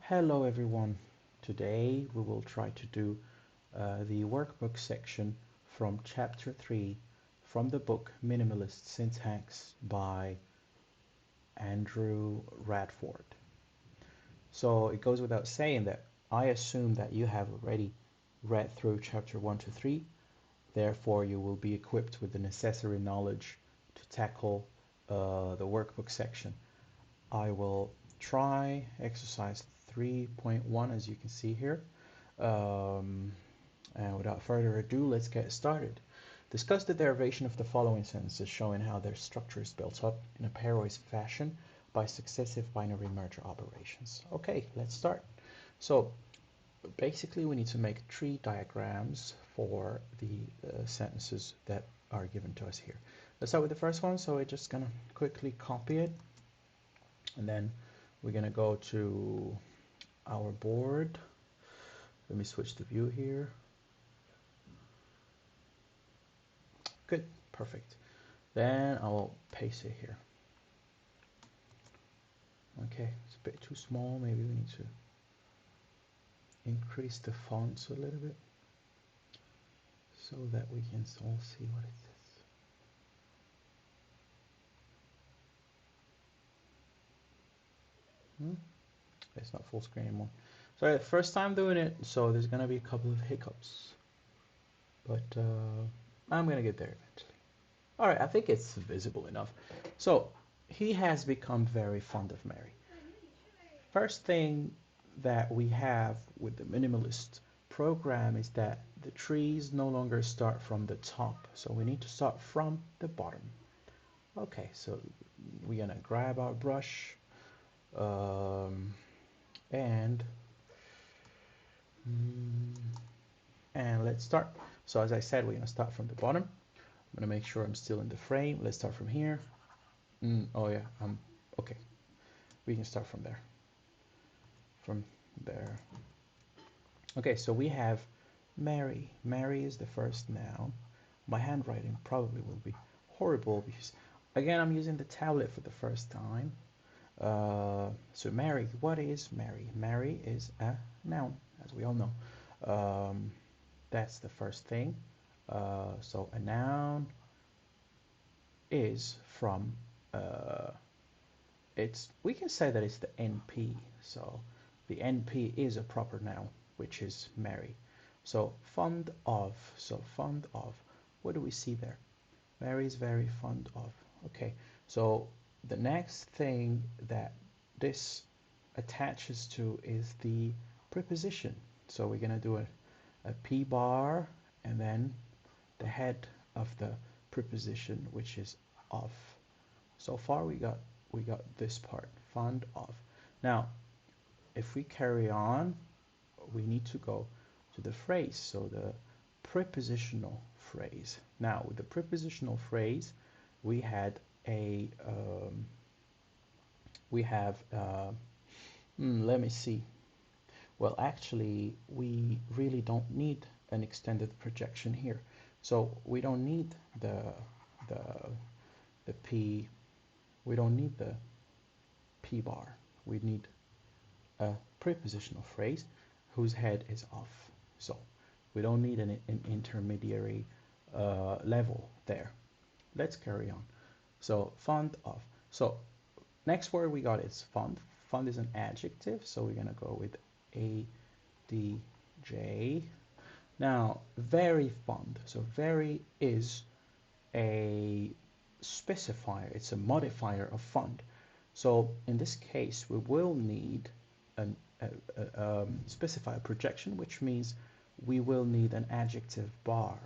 Hello everyone. Today we will try to do the workbook section from chapter 3 from the book Minimalist Syntax by Andrew Radford. So it goes without saying that I assume that you have already read through chapter 1 to 3, therefore you will be equipped with the necessary knowledge to tackle the workbook section. I will try exercise 3.1 as you can see here. And without further ado, let's get started. Discuss the derivation of the following sentences showing how their structure is built up in a pairwise fashion by successive binary merger operations. Okay, let's start. So basically we need to make 3 diagrams for the sentences that are given to us here. Let's start with the first one. So we're just gonna quickly copy it, and then we're gonna go to our board. Let me switch the view here. Good, perfect. Then I'll paste it here. Okay, it's a bit too small. Maybe we need to increase the fonts a little bit so that we can all see what it is. It's not full screen anymore. So first time doing it, so there's gonna be a couple of hiccups, but I'm gonna get there eventually. All right, I think it's visible enough. So he has become very fond of Mary. First thing that we have with the minimalist program is that the trees no longer start from the top, so we need to start from the bottom. Okay, so we're gonna grab our brush and let's start. So as I said, we're gonna start from the bottom. I'm gonna make sure I'm still in the frame. Let's start from here. Oh yeah, okay. We can start from there. From there. Okay, so we have Mary. Mary is the first noun. My handwriting probably will be horrible because, again, I'm using the tablet for the first time. So Mary, what is Mary? Mary is a noun, as we all know. That's the first thing. So a noun is from, we can say that it's the NP. So the NP is a proper noun, which is Mary. So fond of, what do we see there? Mary is very fond of. Okay, so the next thing that this attaches to is the preposition. So we're gonna do a P bar and then the head of the preposition, which is of. So far we got this part, fond of. Now if we carry on, we need to go to the phrase, so the prepositional phrase. Now with the prepositional phrase, we had a let me see. Well, actually, we really don't need an extended projection here, so we don't need the P. We don't need the P bar. We need a prepositional phrase whose head is off. So we don't need an intermediary level there. Let's carry on. So fond of. So next word we got is fond. Fond is an adjective, so we're gonna go with ADJ. Now very fond. So very is a specifier. It's a modifier of fond. So in this case, we will need specify a projection, which means we will need an adjective bar.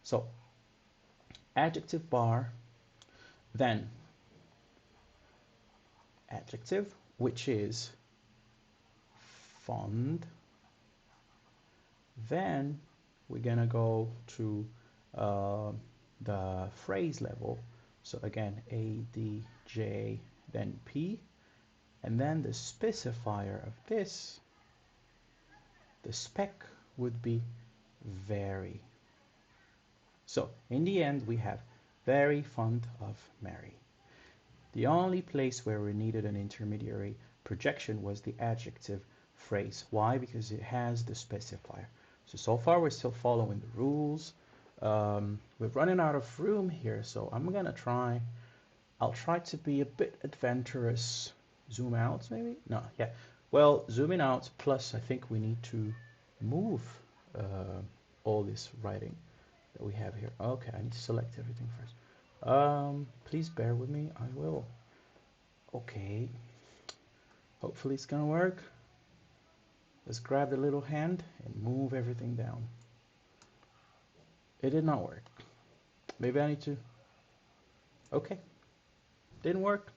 So adjective bar, then adjective, which is fond. Then we're gonna go to the phrase level. So again, ADJ, then P, and then the specifier of this, the spec, would be very. So in the end, we have very fond of Mary. The only place where we needed an intermediary projection was the adjective phrase. Why? Because it has the specifier. So far we're still following the rules. We're running out of room here, so I'll try to be a bit adventurous. Zoom out, maybe? No, yeah. Well, zooming out, plus I think we need to move all this writing that we have here. Okay, I need to select everything first. Please bear with me, I will. Okay, hopefully it's gonna work. Let's grab the little hand and move everything down. It did not work. Maybe I need to... Okay, didn't work.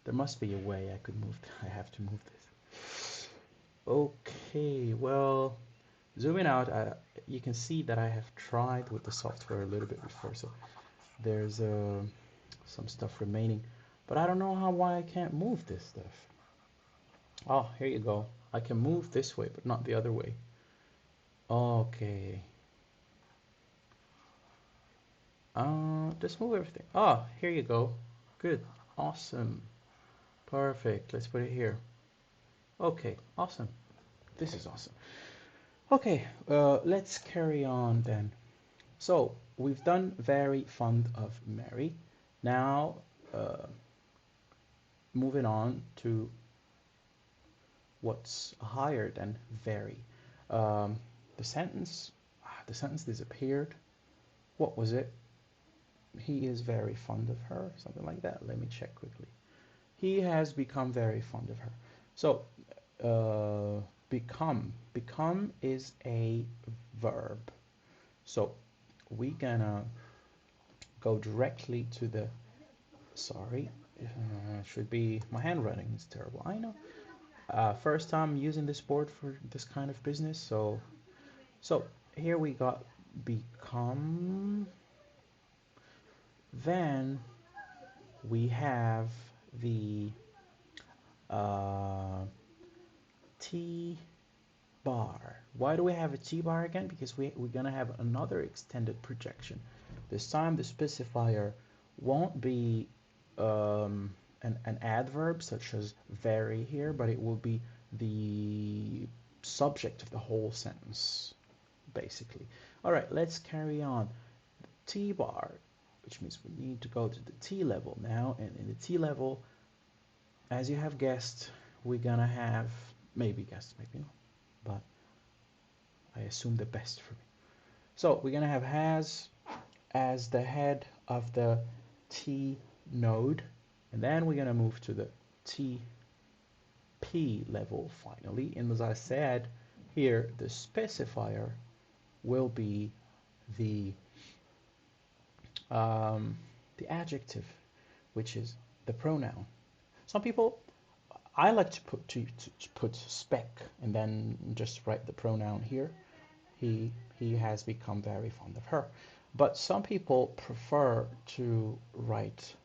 There must be a way I could move. I have to move this. Okay, well, zooming out, you can see that I have tried with the software a little bit before, so there's some stuff remaining, but I don't know why I can't move this stuff. Oh, here you go. I can move this way, but not the other way. Okay. Just move everything. Oh, here you go. Good. Awesome. Perfect. Let's put it here. Okay, awesome. This is awesome. Okay, let's carry on then. So, we've done very fond of Mary. Now, moving on to what's higher than very. The sentence disappeared. What was it? He is very fond of her, something like that. Let me check quickly. He has become very fond of her. So, become is a verb. So, we're gonna go directly to the, sorry, should be, my handwriting is terrible, I know. First time using this board for this kind of business, so here we got become, then we have the T bar. Why do we have a T bar again? Because we're gonna have another extended projection. This time the specifier won't be an adverb such as very here, but it will be the subject of the whole sentence, basically. All right, let's carry on. T bar, which means we need to go to the T level now, and in the T level, as you have guessed, we're gonna have, maybe guessed, maybe not, but I assume the best for me. So we're gonna have has as the head of the T node, and then we're gonna move to the TP level finally. And as I said here, the specifier will be the adjective, which is the pronoun. Some people, I like to put spec and then just write the pronoun here. He has become very fond of her. But some people prefer to write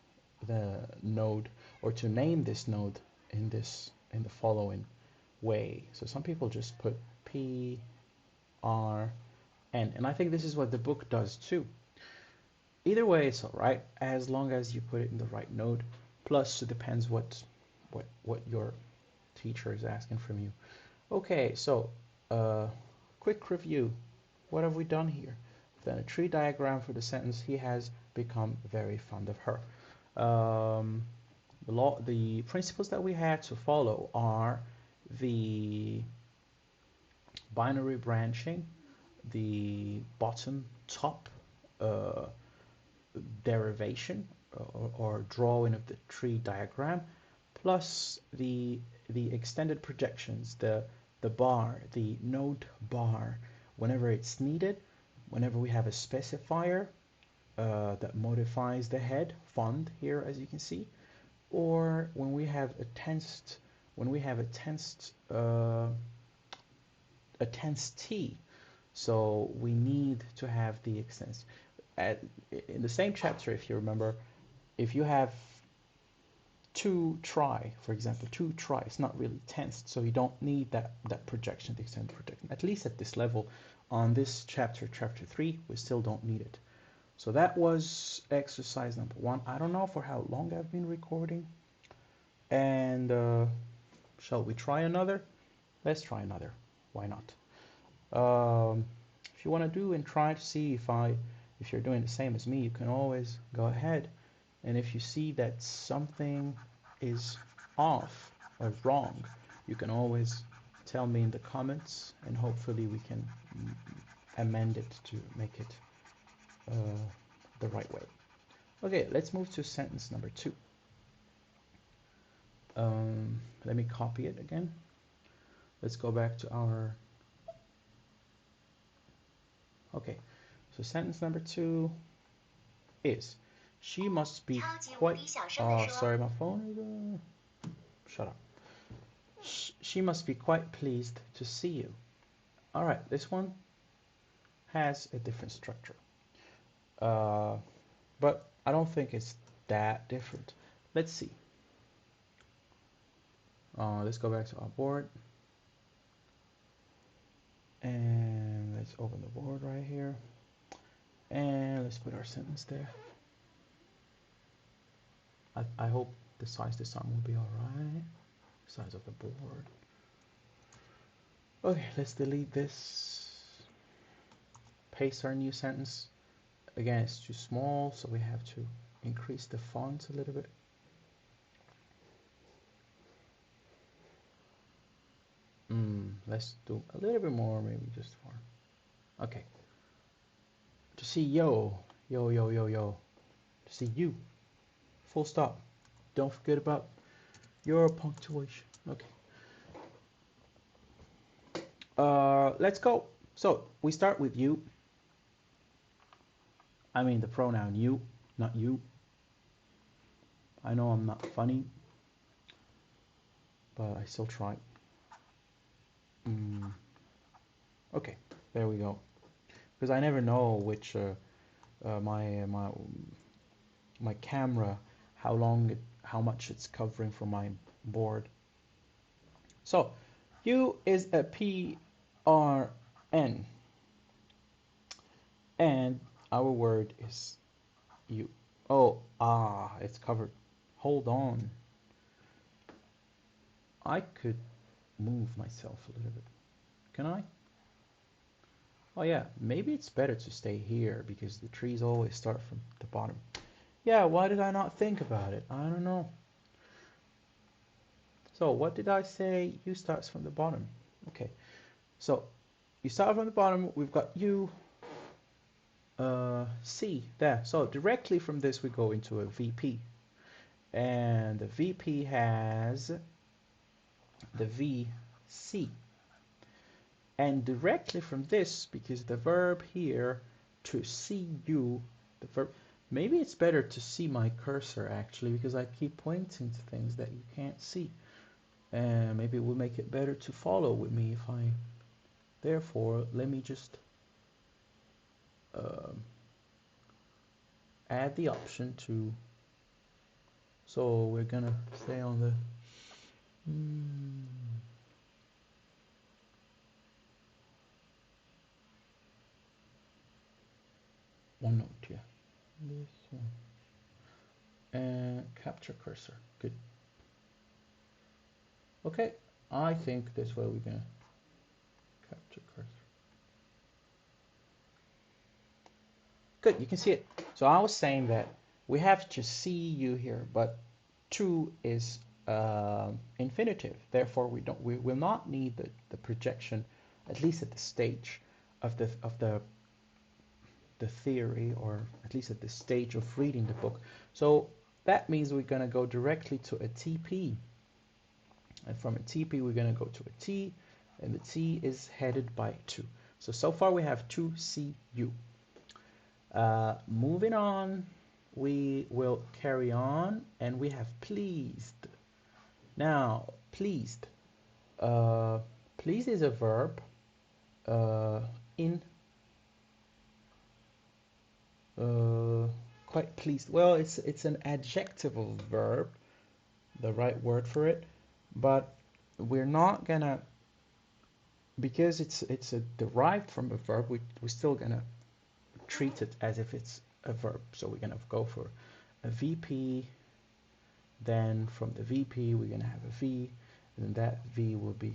the node or to name this node in the following way. So some people just put P, R, N, and I think this is what the book does too. Either way, it's all right as long as you put it in the right node. Plus, it depends what your teacher is asking from you. Okay, so quick review. What have we done here? We've done a tree diagram for the sentence. He has become very fond of her. The principles that we had to follow are the binary branching, the bottom top derivation or drawing of the tree diagram, plus the extended projections, the bar, the node bar, whenever it's needed, whenever we have a specifier that modifies the head, fond here as you can see, or when we have a tensed T, so we need to have the extents. In the same chapter, if you remember, if you have two try, for example, two try, it's not really tensed, so you don't need that projection, the extended projection. At least at this level, on this chapter 3, we still don't need it. So that was exercise number 1. I don't know for how long I've been recording, and Shall we try another? Let's try another. Why not? If you want to do and try to see if you're doing the same as me, you can always go ahead. And if you see that something is off or wrong, you can always tell me in the comments, and hopefully we can amend it to make it the right way. Okay, let's move to sentence number 2. Let me copy it again. Let's go back to our... Okay, so sentence number 2 is, she must be quite... sorry, my phone is... Shut up. She must be quite pleased to see you. All right, this one has a different structure. But I don't think it's that different. Let's see. Let's go back to our board. And let's open the board right here. And let's put our sentence there. I hope the size this time will be alright. Size of the board. Okay, let's delete this. Paste our new sentence. Again, it's too small, so we have to increase the font a little bit. Let's do a little bit more, maybe just for... Okay. To see yo. To see you. Full stop. Don't forget about your punctuation. Okay. Let's go. So, we start with you. I mean the pronoun you, not you. I know I'm not funny, but I still try. Okay, there we go. Because I never know which my camera, how much it's covering from my board. So, U is a PRN, and our word is you. Oh, it's covered. Hold on. I could move myself a little bit. Can I? Oh yeah, maybe it's better to stay here because the trees always start from the bottom. Yeah, why did I not think about it? I don't know. So what did I say? You starts from the bottom. Okay, so you start from the bottom. We've got you, C there. So directly from this we go into a VP, and the VP has the VC. And directly from this, because the verb here, to see you, the verb, maybe it's better to see my cursor actually, because I keep pointing to things that you can't see. And maybe it will make it better to follow with me if I, therefore, let me just add the option to, so we're gonna stay on the, OneNote, yeah, this one, and capture cursor, good. Okay, I think this way we're gonna capture cursor. Good, you can see it. So I was saying that we have to see you here, but to is infinitive. Therefore, we will not need the projection, at least at the stage of the theory, or at least at the stage of reading the book. So that means we're going to go directly to a TP, and from a TP we're going to go to a T, and the T is headed by 2. So far we have 2CU. Moving on, we will carry on, and we have pleased. Now, pleased. Pleased is a verb quite pleased. Well, it's an adjectival verb, the right word for it, but we're not gonna, because it's derived from a verb, we're still gonna treat it as if it's a verb. So we're gonna go for a VP, then from the VP we're gonna have a V, then that V will be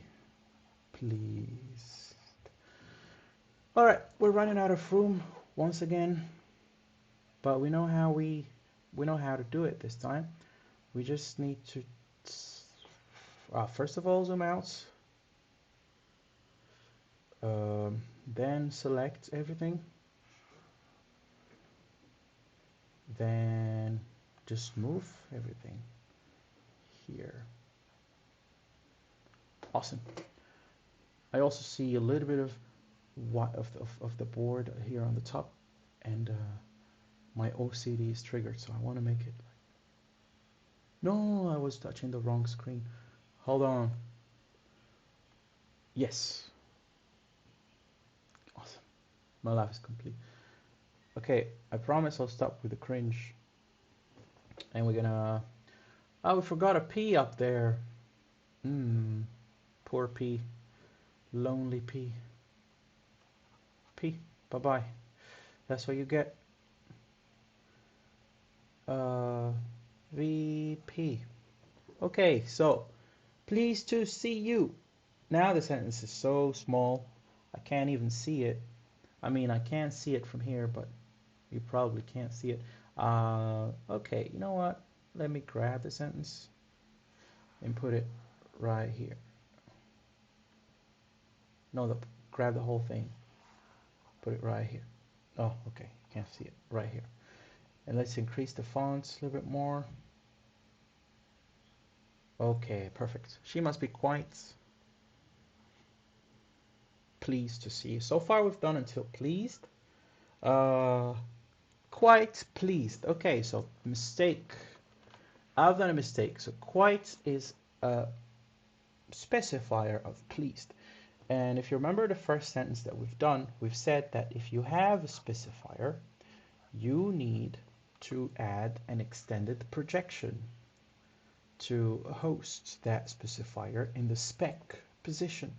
pleased. All right, we're running out of room once again, but we know how to do it this time. We just need to first of all zoom out, then select everything, then just move everything here. Awesome. I also see a little bit of what of the board here on the top, and my OCD is triggered, so I want to make it. No, I was touching the wrong screen. Hold on. Yes. Awesome. My life is complete. Okay, I promise I'll stop with the cringe. And we're gonna... Oh, we forgot a P up there. Poor P. Lonely P. P, bye-bye. That's what you get. VP. Okay, so pleased to see you. Now the sentence is so small, I can't even see it. I mean, I can see it from here, but you probably can't see it. Okay, you know what? Let me grab the sentence and put it right here. No, grab the whole thing. Put it right here. Oh, okay, can't see it. Right here. And let's increase the fonts a little bit more. Okay, perfect. She must be quite pleased to see you. So far we've done until pleased. Quite pleased. Okay, so mistake. I've done a mistake. So quite is a specifier of pleased. And if you remember the first sentence that we've done, we've said that if you have a specifier, you need to add an extended projection to host that specifier in the spec position.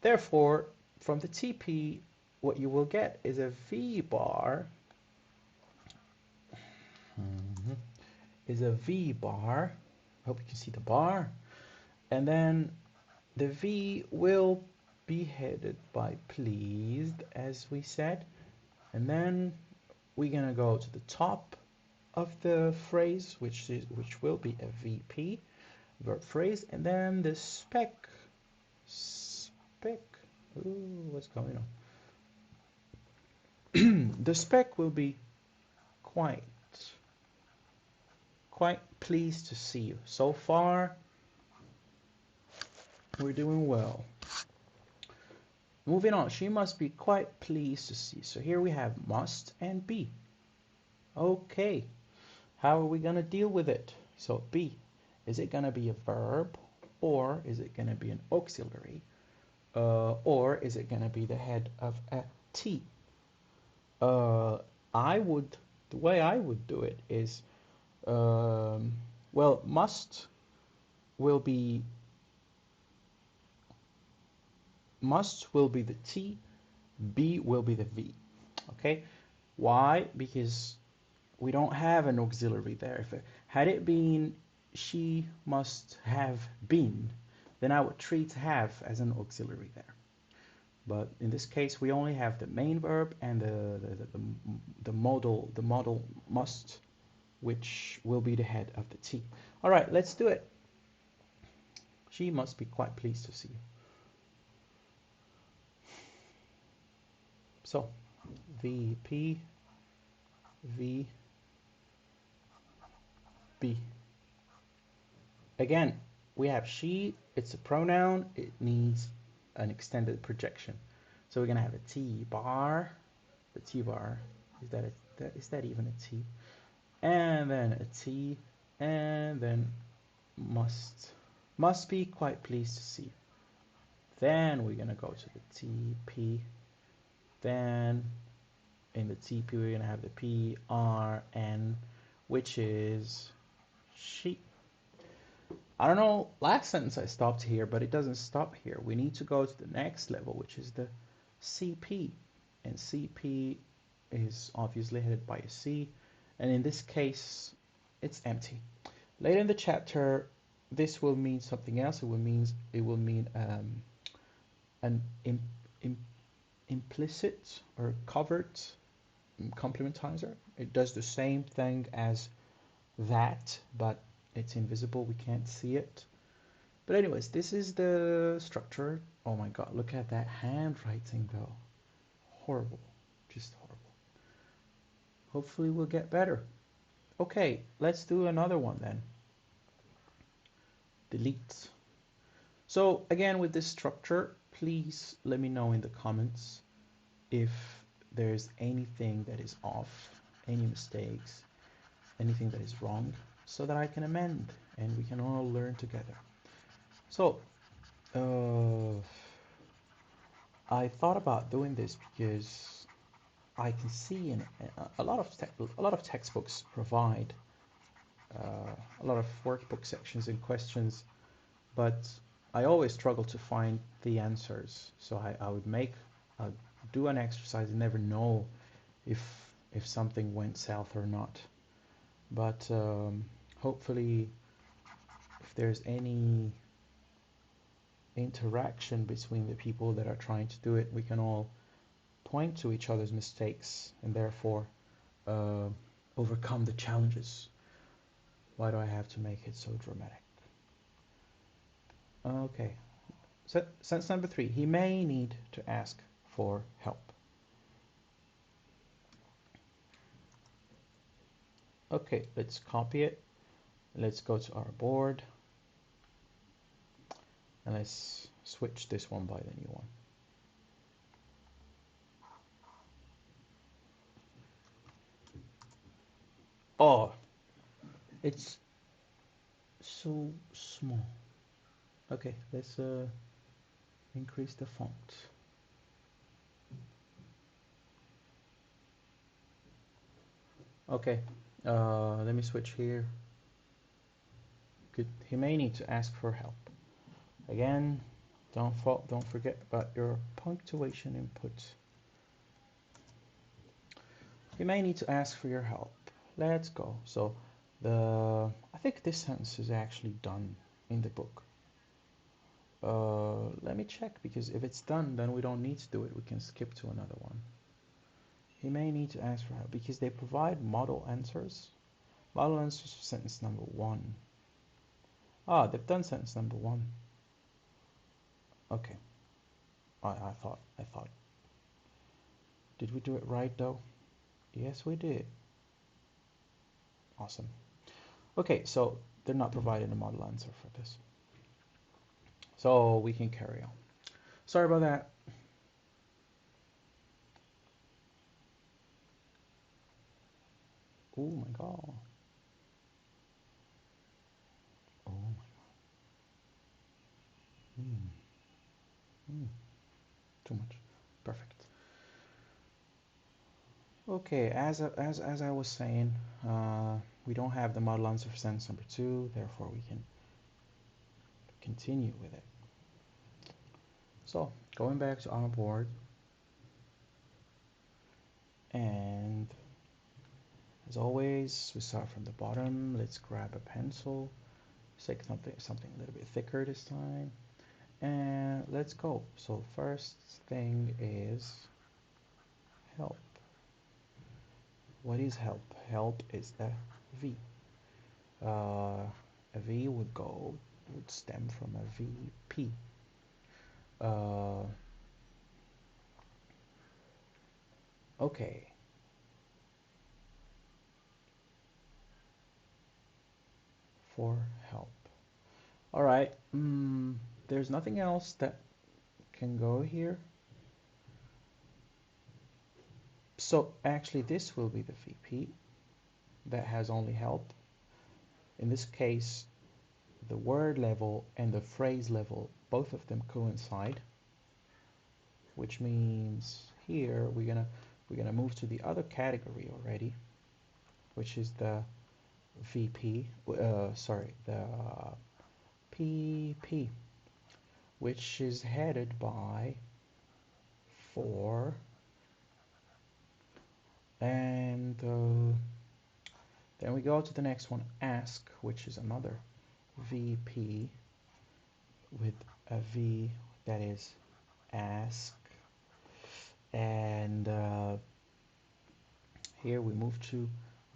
Therefore, from the TP, what you will get is a V bar. Is a V bar. I hope you can see the bar. And then the V will be headed by pleased, as we said. And then we're gonna go to the top of the phrase, which will be a VP verb phrase, and then the spec. Ooh, what's going on? The spec will be quite pleased to see you. So far, we're doing well. Moving on, she must be quite pleased to see. So here we have must and be. Okay, how are we going to deal with it? So be, is it going to be a verb, or is it going to be an auxiliary, or is it going to be the head of a T? The way I would do it is, well, must will be the T, be will be the V. Okay, why? Because we don't have an auxiliary there. Had it been she must have been, then I would treat have as an auxiliary there. But in this case, we only have the main verb and the modal must, which will be the head of the T. All right, let's do it. She must be quite pleased to see you. So, VP, V, B. Again, we have she, it's a pronoun, it needs an extended projection. So we're going to have a T bar. The T bar, is that even a T? And then a T, and then must be quite pleased to see you. Then we're going to go to the TP. Then in the TP we're going to have the PRN, which is she. I don't know, last sentence I stopped here, but it doesn't stop here. We need to go to the next level, which is the CP. And CP is obviously headed by a C. And in this case, it's empty. Later in the chapter, this will mean something else. It will mean an im implicit or covered complementizer. It does the same thing as that, but it's invisible. We can't see it. But anyways, this is the structure. Oh my God, look at that handwriting though. Horrible, just horrible. Hopefully we'll get better. Okay, let's do another one then. Delete. So again, with this structure, please let me know in the comments if there's anything that is off, any mistakes, anything that is wrong, so that I can amend and we can all learn together. So I thought about doing this because I can see in a lot of textbooks provide a lot of workbook sections and questions, but I always struggle to find the answers. So I would do an exercise and never know if something went south or not. But hopefully, if there's any interaction between the people that are trying to do it, we can all point to each other's mistakes and therefore overcome the challenges. Why do I have to make it so dramatic? Okay, so sentence number 3. He may need to ask for help. Okay, let's copy it. Let's go to our board. And let's switch this one by the new one. Oh, it's so small. Okay, let's increase the font. Okay, let me switch here. Good. He may need to ask for help. Again, don't forget about your punctuation input. He may need to ask for your help. Let's go. So I think this sentence is actually done in the book. Let me check, because if it's done, then we don't need to do it. We can skip to another one. He may need to ask for help because they provide model answers. Model answers for sentence number 1. Ah, they've done sentence number 1. Okay. I thought. Did we do it right though? Yes, we did. Awesome. Okay, so they're not providing a model answer for this. So we can carry on. Sorry about that. Oh my God. Oh my God. Too much. Perfect. Okay, as I was saying, we don't have the model answer for sentence number 2, therefore we can continue with it. So, going back to our board, and as always, we start from the bottom. Let's grab a pencil, take something a little bit thicker this time, and let's go. So first thing is help. What is help? Help is a V. A V would stem from a VP. Okay. For help. All right. There's nothing else that can go here. So actually this will be the VP that has only help. In this case, the word level and the phrase level, both of them coincide, which means here we're gonna move to the other category already, which is the VP, the PP, which is headed by for, and then we go to the next one, ask, which is another VP with a V that is ask, and here we move to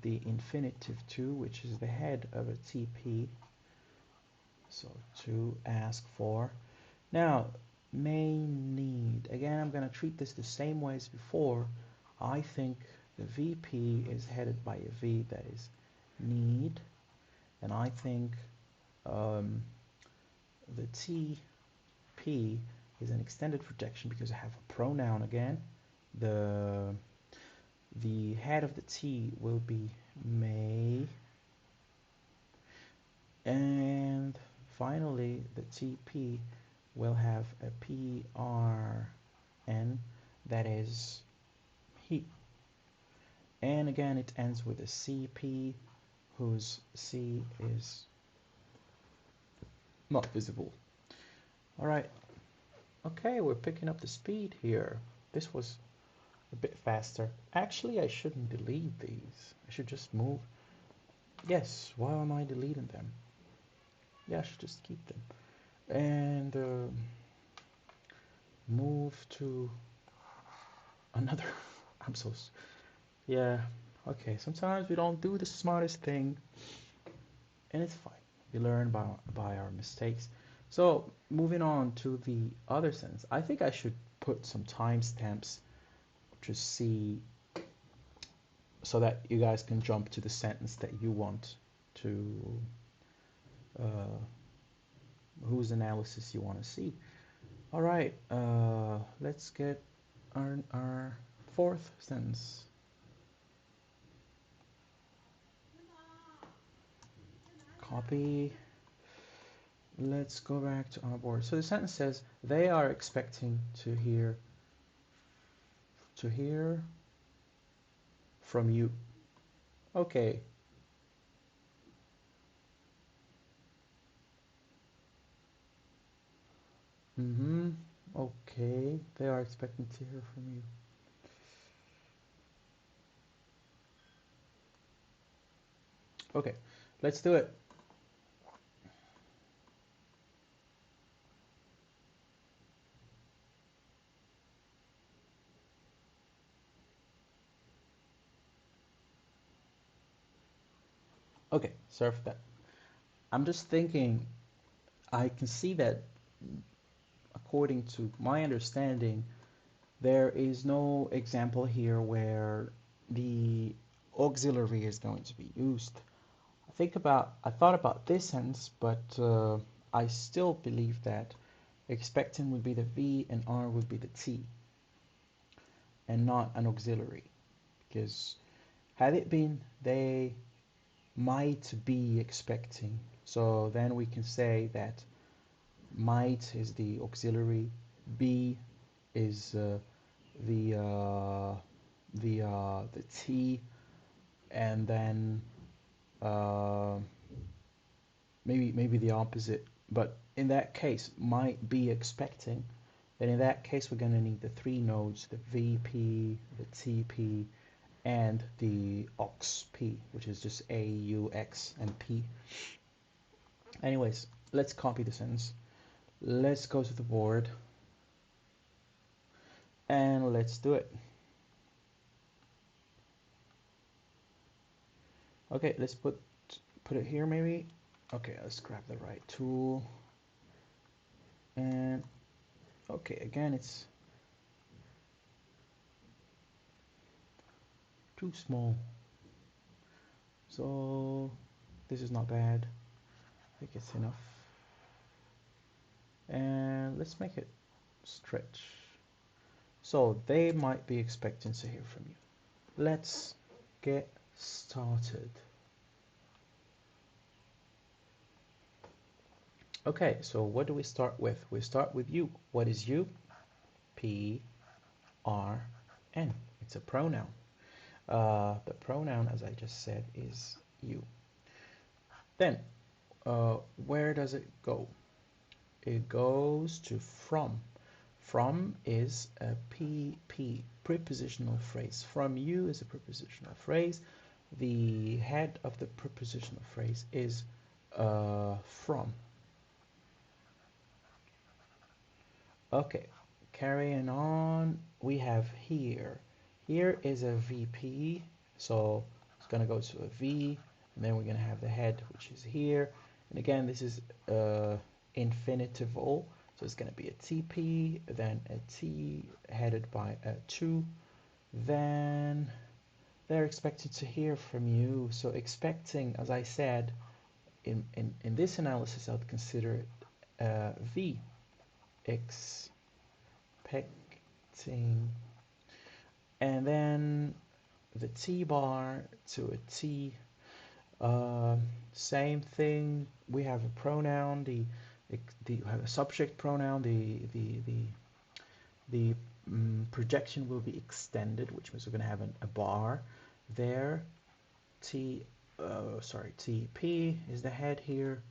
the infinitive to, which is the head of a TP. So to ask for. Now, may need. Again, I'm going to treat this the same way as before. I think the VP is headed by a V that is need, and I think the TP is an extended projection because I have a pronoun again. The head of the T will be may, and finally the TP will have a PRN that is he, and again it ends with a CP whose C is not visible. Alright, okay, we're picking up the speed here. This was a bit faster. Actually, I shouldn't delete these. I should just move. Yes, why am I deleting them? Yeah, I should just keep them. And move to another. I'm so... Yeah, okay, sometimes we don't do the smartest thing. And it's fine. We learn by our mistakes. So, moving on to the other sentence. I think I should put some timestamps to see so that you guys can jump to the sentence that you want to, whose analysis you want to see. All right, let's get our fourth sentence. Copy. Let's go back to our board. So the sentence says, they are expecting to hear from you. Okay. Okay, they are expecting to hear from you. Okay, let's do it. Okay, sorry for that. I'm just thinking, I can see that according to my understanding, there is no example here where the auxiliary is going to be used. I thought about this sentence, but I still believe that expecting would be the V and R would be the T, and not an auxiliary. Because had it been they might be expecting, so then we can say that might is the auxiliary, B is the T, and then maybe the opposite. But in that case, might be expecting. Then in that case, we're going to need the three nodes: the VP, the TP, and the AUX-P, which is just A, U, X, and P. Anyways, let's copy the sentence. Let's go to the board and let's do it. Okay, let's put it here maybe. Okay, let's grab the right tool. And okay, again, it's too small. So this is not bad. I think it's enough. And let's make it stretch. So they might be expecting to hear from you. Let's get started. Okay, so what do we start with? We start with you. What is you? P, R, N. It's a pronoun. The pronoun, as I just said, is you. Then, where does it go? It goes to from. From is a PP, prepositional phrase. From you is a prepositional phrase. The head of the prepositional phrase is from. Okay, carrying on, we have here. Here is a VP, so it's gonna go to a V, and then we're gonna have the head, which is here. And again, this is infinitival, so it's gonna be a TP, then a T headed by a 2. Then they're expected to hear from you. So expecting, as I said, in this analysis, I would consider it V. Expecting, and then the T bar to a T. Same thing. We have a pronoun. We have a subject pronoun. The projection will be extended, which means we're going to have a bar there. TP is the head here,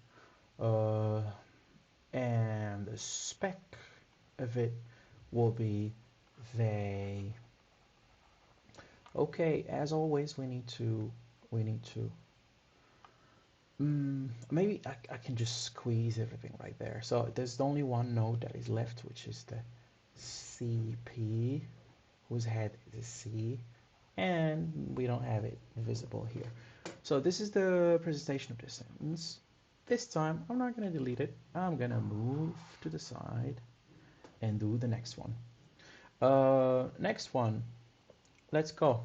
and the spec of it will be they. Okay, as always, we need to maybe I can just squeeze everything right there. So there's only one node that is left, which is the CP, whose head is a C, and we don't have it visible here. So this is the presentation of the sentence. This time I'm not going to delete it. I'm going to move to the side and do the next one. Next one, let's go.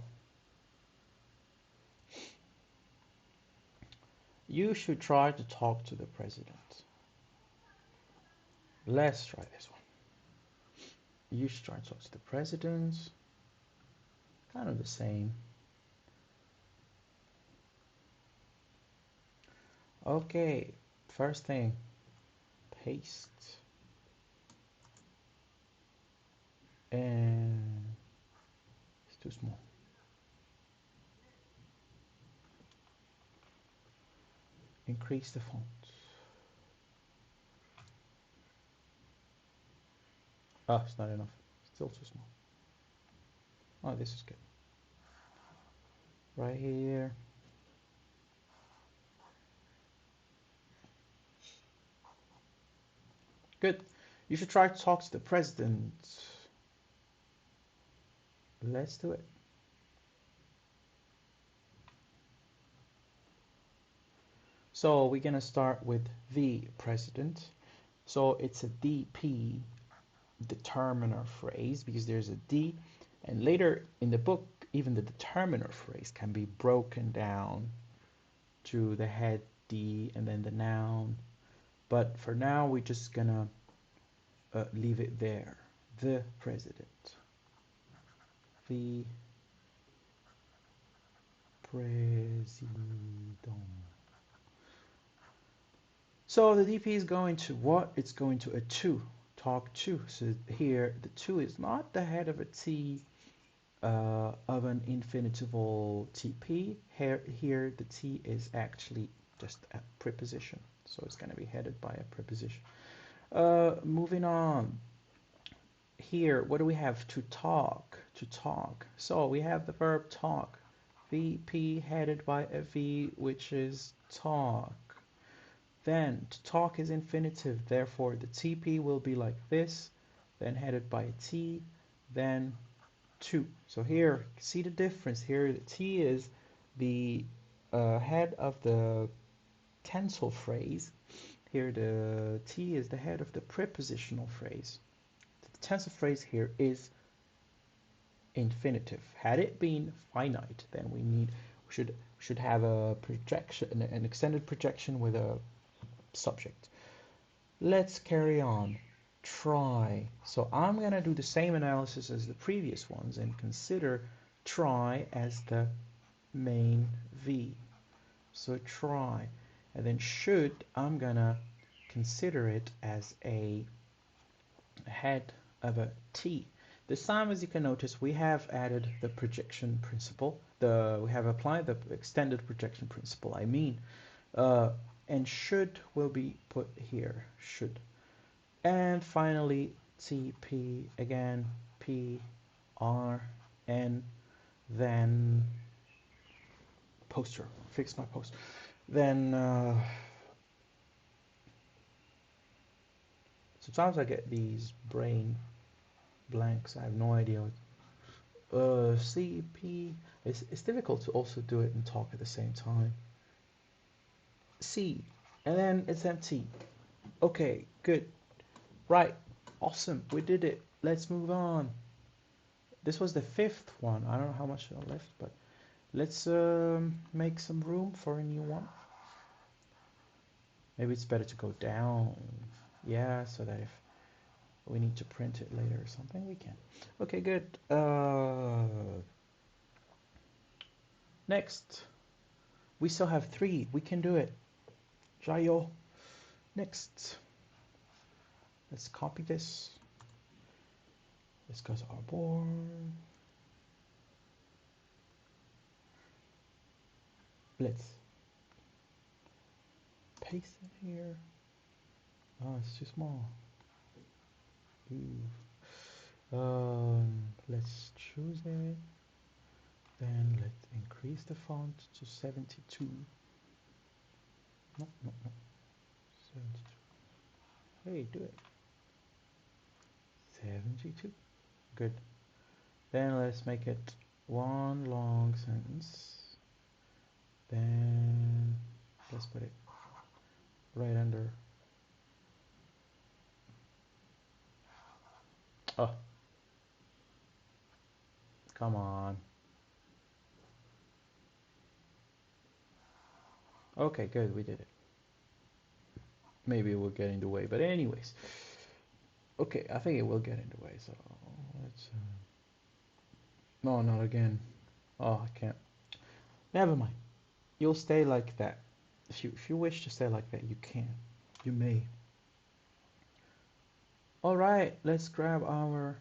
You should try to talk to the president. Let's try this one. You should try to talk to the president. Kind of the same. Okay, first thing, paste. And it's too small. Increase the font. Oh, it's not enough. Still too small. Oh, this is good. Right here. Good. You should try to talk to the president. Let's do it. So we're going to start with the president. So it's a DP determiner phrase because there's a D, and later in the book even the determiner phrase can be broken down to the head D and then the noun, but for now we're just gonna leave it there. The president. The president. So the DP is going to what? It's going to a 2. Talk to. So here the 2 is not the head of a T of an infinitival TP. Here the T is actually just a preposition. So it's going to be headed by a preposition. Moving on. Here, what do we have? To talk. To talk. So we have the verb talk. VP headed by a V, which is talk. Then to talk is infinitive, therefore the TP will be like this, then headed by a T, then 2. So here, see the difference. Here the T is the head of the tensile phrase. Here the T is the head of the prepositional phrase. The tensile phrase here is infinitive. Had it been finite, then we should have a projection, an extended projection with a subject. Let's carry on. Try. So I'm going to do the same analysis as the previous ones and consider try as the main V. So try. And then should, I'm going to consider it as a head of a T. This time, as you can notice, we have added the projection principle. We have applied the extended projection principle, I mean. And should will be put here, should. And finally, TP, again, P, R, N, then poster, fix my post. Then Sometimes I get these brain blanks. I have no idea. CP. It's difficult to also do it and talk at the same time. C, and then it's empty. Okay, good. Right, awesome. We did it. Let's move on. This was the fifth one. I don't know how much are left, but let's make some room for a new one. Maybe it's better to go down. Yeah, so that if we need to print it later or something, we can. Okay, good. Next. We still have 3. We can do it. Jayo. Next. Let's copy this. This goes our board. Let's paste it here. Oh, it's too small. Let's choose it. Then let's increase the font to 72. No. 72. Hey, do it. 72. Good. Then let's make it one long sentence. Then let's put it right under. Oh, come on. Okay, good, we did it. Maybe it will get in the way, but anyways. Okay, I think it will get in the way, so let's... No, not again. Oh, I can't. Never mind. You'll stay like that. If you wish to stay like that, you can. You may. All right, let's grab our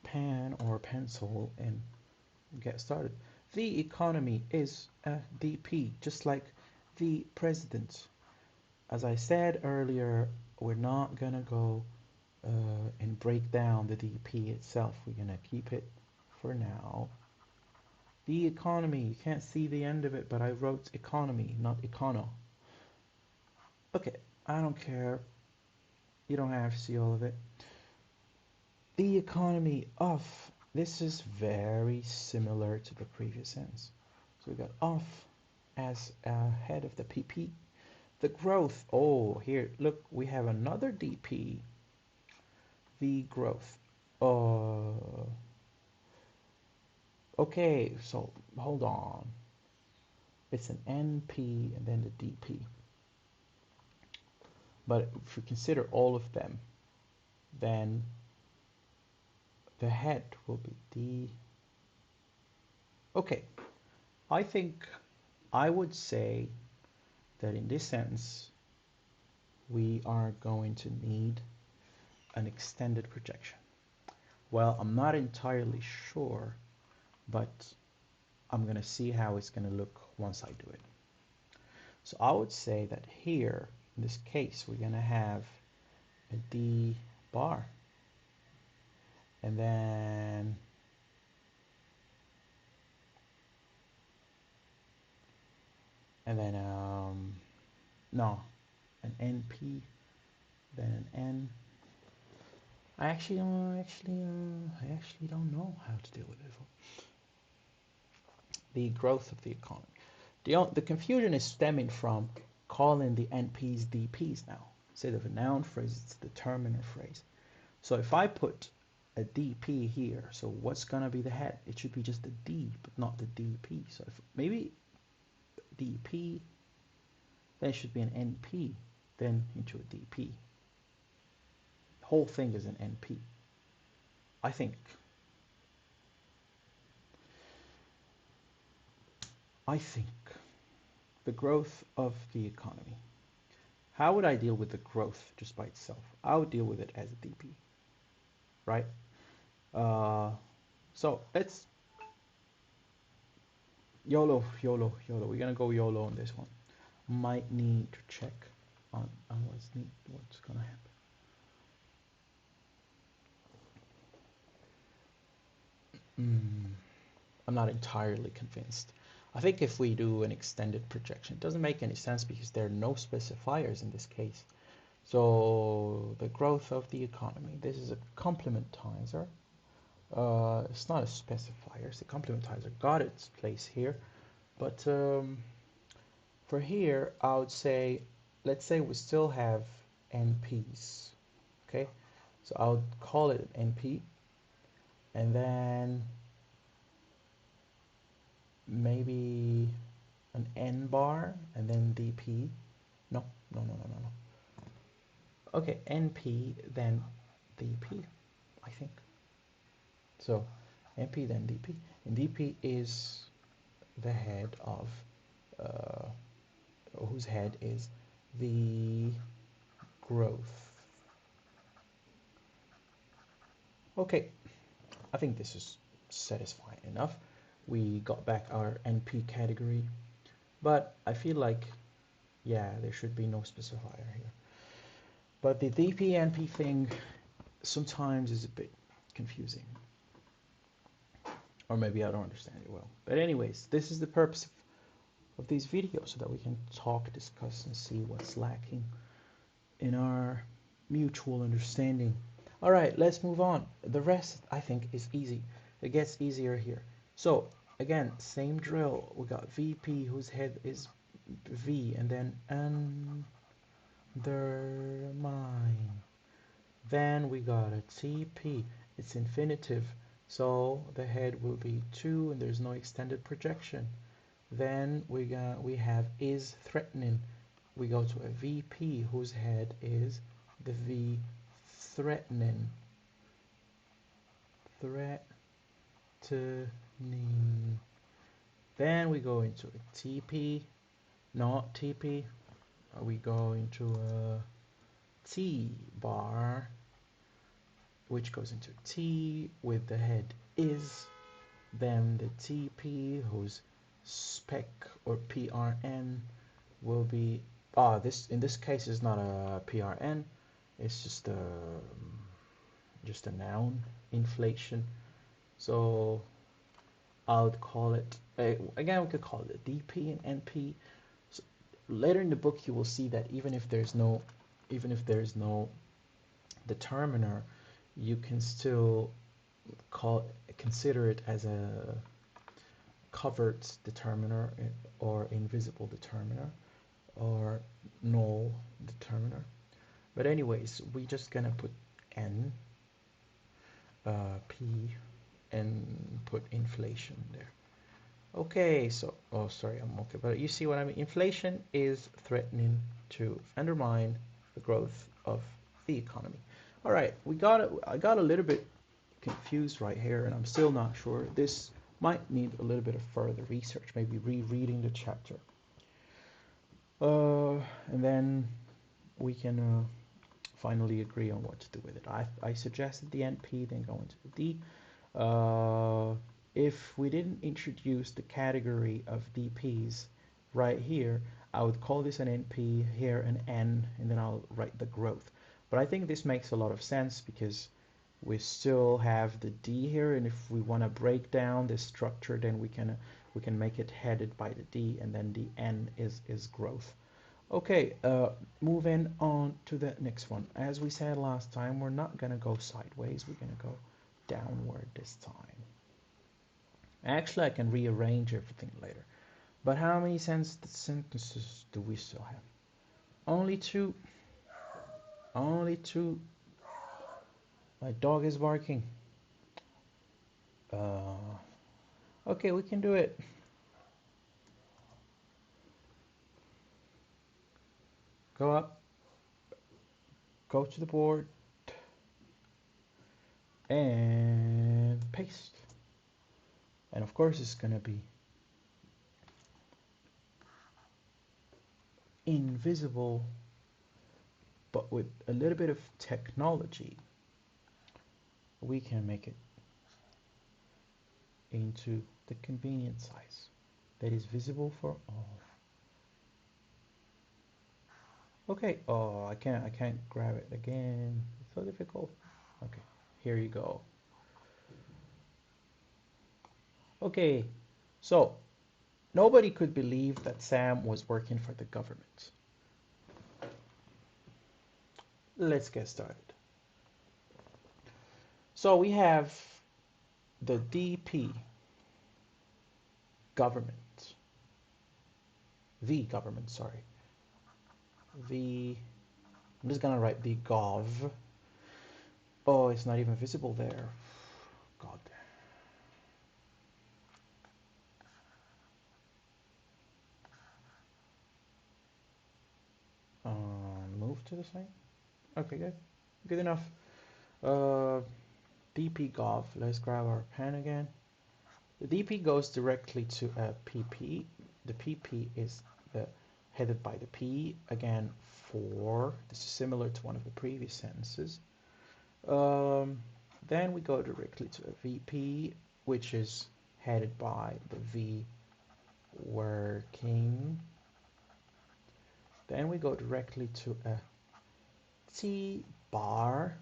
pen or pencil and get started. The economy is a DP, just like the president. As I said earlier, we're not gonna go and break down the DP itself. We're gonna keep it for now. The economy, you can't see the end of it, but I wrote economy, not econo. Okay, I don't care. You don't have to see all of it. The economy of, this is very similar to the previous sentence. So we got of as head of the PP. The growth, oh, here, look, we have another DP. The growth. Okay, so hold on. It's an NP and then the DP. But if we consider all of them, then the head will be D. Okay, I think I would say that in this sentence, we are going to need an extended projection. Well, I'm not entirely sure, but I'm going to see how it's going to look once I do it. So I would say that here, in this case, we're going to have a D bar. And then no, an NP, then an N. I actually don't know how to deal with this one. The growth of the economy. The confusion is stemming from calling the NPs DPs now. Instead of a noun phrase, it's the determiner phrase. So if I put a DP here, so what's gonna be the head? It should be just the D, but not the DP. So if maybe DP, then it should be an NP, then into a DP. The whole thing is an NP. I think the growth of the economy. How would I deal with the growth just by itself? I would deal with it as a DP, right? So let's YOLO. We're gonna go YOLO on this one. Might need to check on what's gonna happen. I'm not entirely convinced. I think if we do an extended projection, it doesn't make any sense because there are no specifiers in this case. So the growth of the economy. This is a complementizer. It's not a specifier. It's a complementizer. Got its place here. But for here, I would say, let's say we still have NPs. Okay, so I would call it an NP, and then maybe an N bar, and then DP. No, no, no, no, no, no. Okay, NP, then DP, I think. So NP, then DP. And DP is the head of, whose head is the growth. Okay, I think this is satisfying enough. We got back our NP category, but I feel like, yeah, there should be no specifier here. But the DP NP thing sometimes is a bit confusing. Or maybe I don't understand it well. But anyways, this is the purpose of these videos, so that we can talk, discuss, and see what's lacking in our mutual understanding. All right, let's move on. The rest, I think, is easy. It gets easier here. So again, same drill. We got VP, whose head is V, and then undermine. Then we got a TP. It's infinitive, so the head will be 2, and there's no extended projection. Then we have is threatening. We go to a VP, whose head is the V, threatening. Threatening. Then we go into a TP, not TP. We go into a T bar, which goes into T with the head is. Then the TP, whose spec or PRN will be, this in this case is not a PRN, it's just a noun, inflation. So I would call it, again, we could call it a DP and NP. So later in the book you will see that even if there's no determiner, you can still consider it as a covered determiner or invisible determiner or null determiner. But anyways, we're just gonna put N, P, and put inflation there. Okay, so, oh sorry, I'm okay, but you see what I mean? Inflation is threatening to undermine the growth of the economy. All right, I got a little bit confused right here, and I'm still not sure. This might need a little bit of further research, maybe rereading the chapter. And then we can finally agree on what to do with it. I suggested the NP, then go into the D. If we didn't introduce the category of DPs right here, I would call this an NP, here an N, and then I'll write the growth. But I think this makes a lot of sense because we still have the D here, and if we want to break down this structure, then we can make it headed by the D, and then the N is growth. Okay, moving on to the next one. As we said last time, we're not gonna go sideways, we're gonna go downward this time. Actually, I can rearrange everything later. But how many sentences do we still have? Only 2. Only 2. My dog is barking. Okay, we can do it. Go up. Go to the board. And paste. And of course it's going to be invisible, but with a little bit of technology, we can make it into the convenient size that is visible for all. Okay, oh, I can't grab it again. It's so difficult. Okay, here you go. Okay, so nobody could believe that Sam was working for the government. Let's get started. So we have the DP, government, the government, sorry. I'm just gonna write the gov. Oh, it's not even visible there. God. Move to the side. Okay, good. Good enough. Uh, DP gov. Let's grab our pen again. The DP goes directly to a PP. The PP is headed by the P. Again, for. This is similar to one of the previous sentences. Then we go directly to a VP, which is headed by the V working. Then we go directly to a T bar,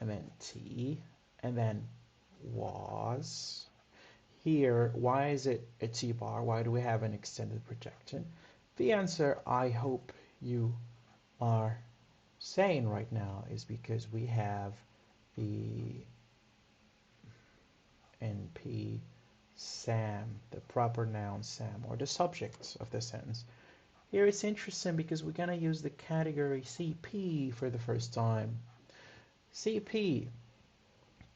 and then T, and then was. Here, why is it a T bar? Why do we have an extended projection? The answer, I hope you are saying right now, is because we have the NP Sam, the proper noun Sam, or the subject of the sentence. Here it's interesting because we're going to use the category CP for the first time. CP,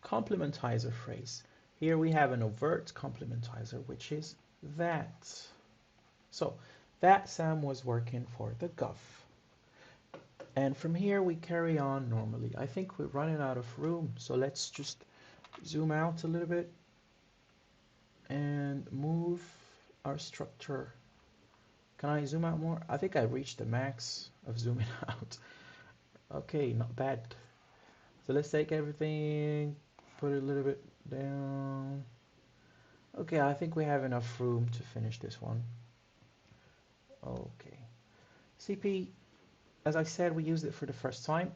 complementizer phrase. Here we have an overt complementizer, which is that. So, that Sam was working for the Gov. And from here we carry on normally. I think we're running out of room, so let's just zoom out a little bit and move our structure. Can I zoom out more? I think I reached the max of zooming out. Okay, not bad. So let's take everything, put it a little bit down. Okay, I think we have enough room to finish this one. Okay. CP, as I said, we used it for the first time.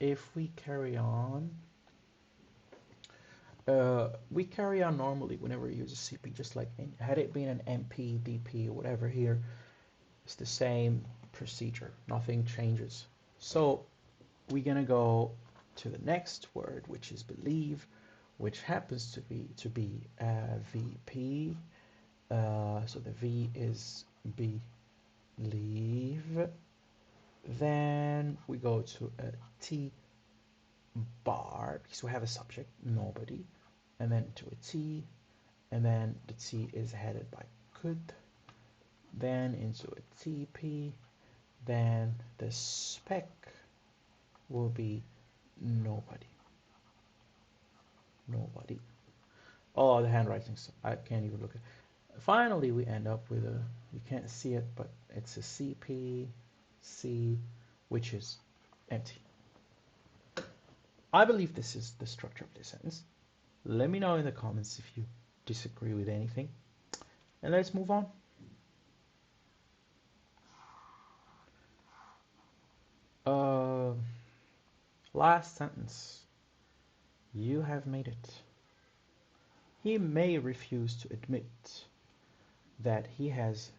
If we carry on, normally whenever we use a CP, just like had it been an MP, DP, or whatever here, it's the same procedure. Nothing changes. So we're gonna go to the next word, which is believe, which happens to be VP. So the V is believe. Then we go to a T bar because we have a subject, nobody, and then to a T, and then the T is headed by could, then into a TP, then the spec will be nobody. Nobody. Oh, the handwriting, I can't even look at it. Finally, we end up with a, you can't see it, but it's a CP, C, which is empty. I believe this is the structure of this sentence. Let me know in the comments if you disagree with anything. And let's move on. Last sentence. You have made it. He may refuse to admit that he was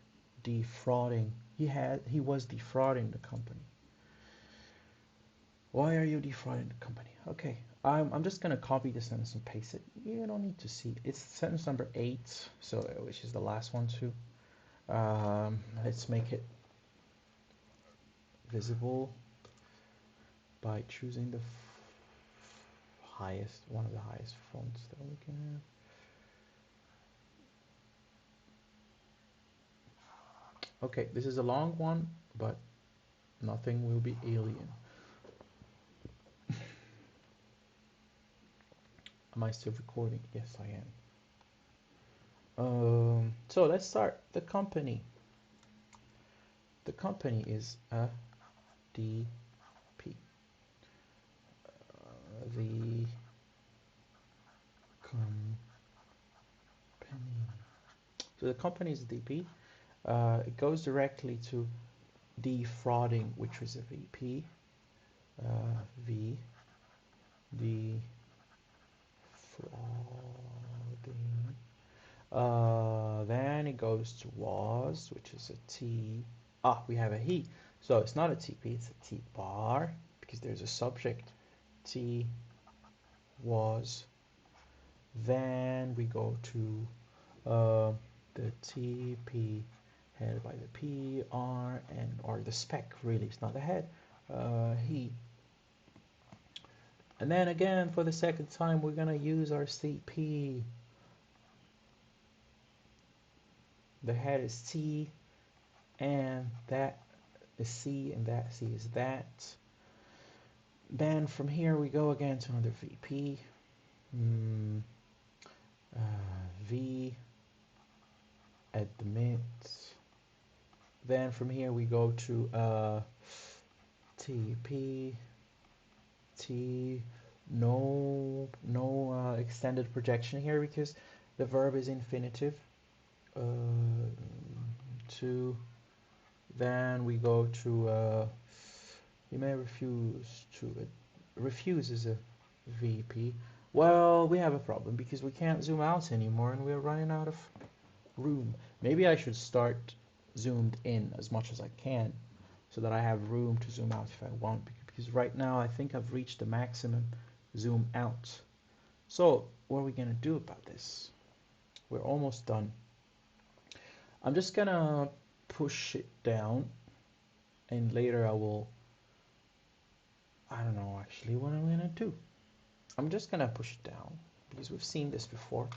defrauding the company. Why are you defrauding the company? Okay, I'm just gonna copy the sentence and paste it. You don't need to see. It's sentence number 8, so which is the last one too. Let's make it visible by choosing the one of the highest fonts that we can have. Okay, this is a long one, but nothing will be alien. Am I still recording? Yes, I am. So let's start. The company. The company is a DP. The company. So the company is a DP. It goes directly to defrauding, which was a VP. V. Defrauding. Then it goes to was, which is a T. We have a he. So it's not a TP, it's a T bar. because there's a subject. T was. Then we go to the TP headed by the P, R, and or the spec, really, it's not the head, he. And then again, for the second time, we're going to use our CP. The head is T, and that is C, and that C is that. Then from here we go again to another VP. V, admit. Then from here we go to TP, T, no extended projection here because the verb is infinitive. To, then we go to you may refuse to refuse is a VP. Well, we have a problem because we can't zoom out anymore and we're running out of room. Maybe I should start zoomed in as much as I can so that I have room to zoom out if I want, because right now I think I've reached the maximum zoom out. So what are we going to do about this? We're almost done. I'm just going to push it down, and later I don't know actually what I'm going to do. I'm just going to push it down because we've seen this before.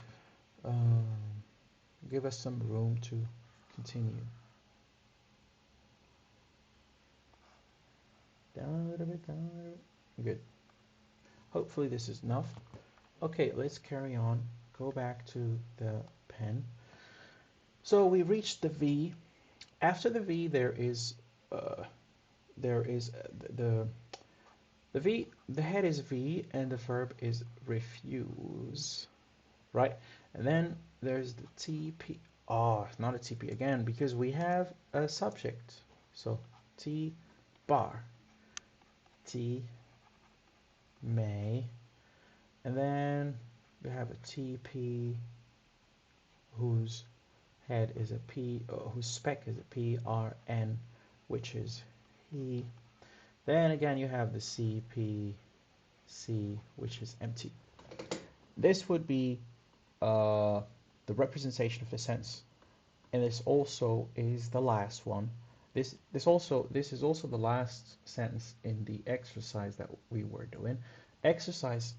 Give us some room to continue. Down a little bit, down a little bit. Good. Hopefully this is enough. Okay, let's carry on. Go back to the pen. So we reached the V. After the V, there is the V. The head is V, and the verb is refuse, right? And then there's the TP. Oh, not a TP again because we have a subject. So T bar. T may, and then we have a TP whose head is a P, whose spec is a PRN, which is he. Then again you have the CPC, which is empty. This would be the representation of the sentence, and this also is the last one. This is also the last sentence in the exercise that we were doing. Exercise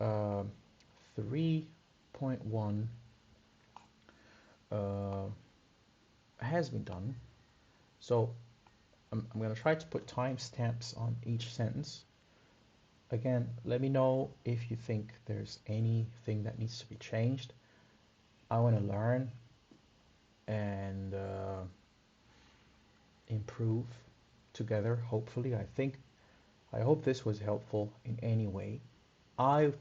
3.1 has been done. So I'm going to try to put timestamps on each sentence. Again, let me know if you think there's anything that needs to be changed. I want to learn and improve together, hopefully. I hope this was helpful in any way. I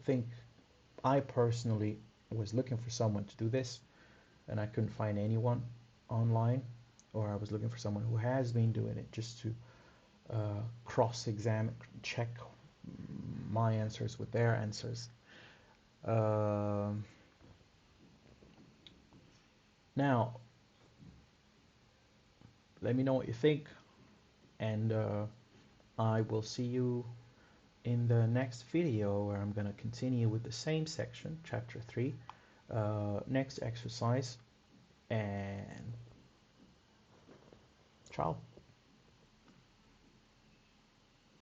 personally was looking for someone to do this, and I couldn't find anyone online, or I was looking for someone who has been doing it just to cross-examine, check my answers with their answers. Now, let me know what you think, and I will see you in the next video where I'm going to continue with the same section, chapter 3, next exercise, and ciao.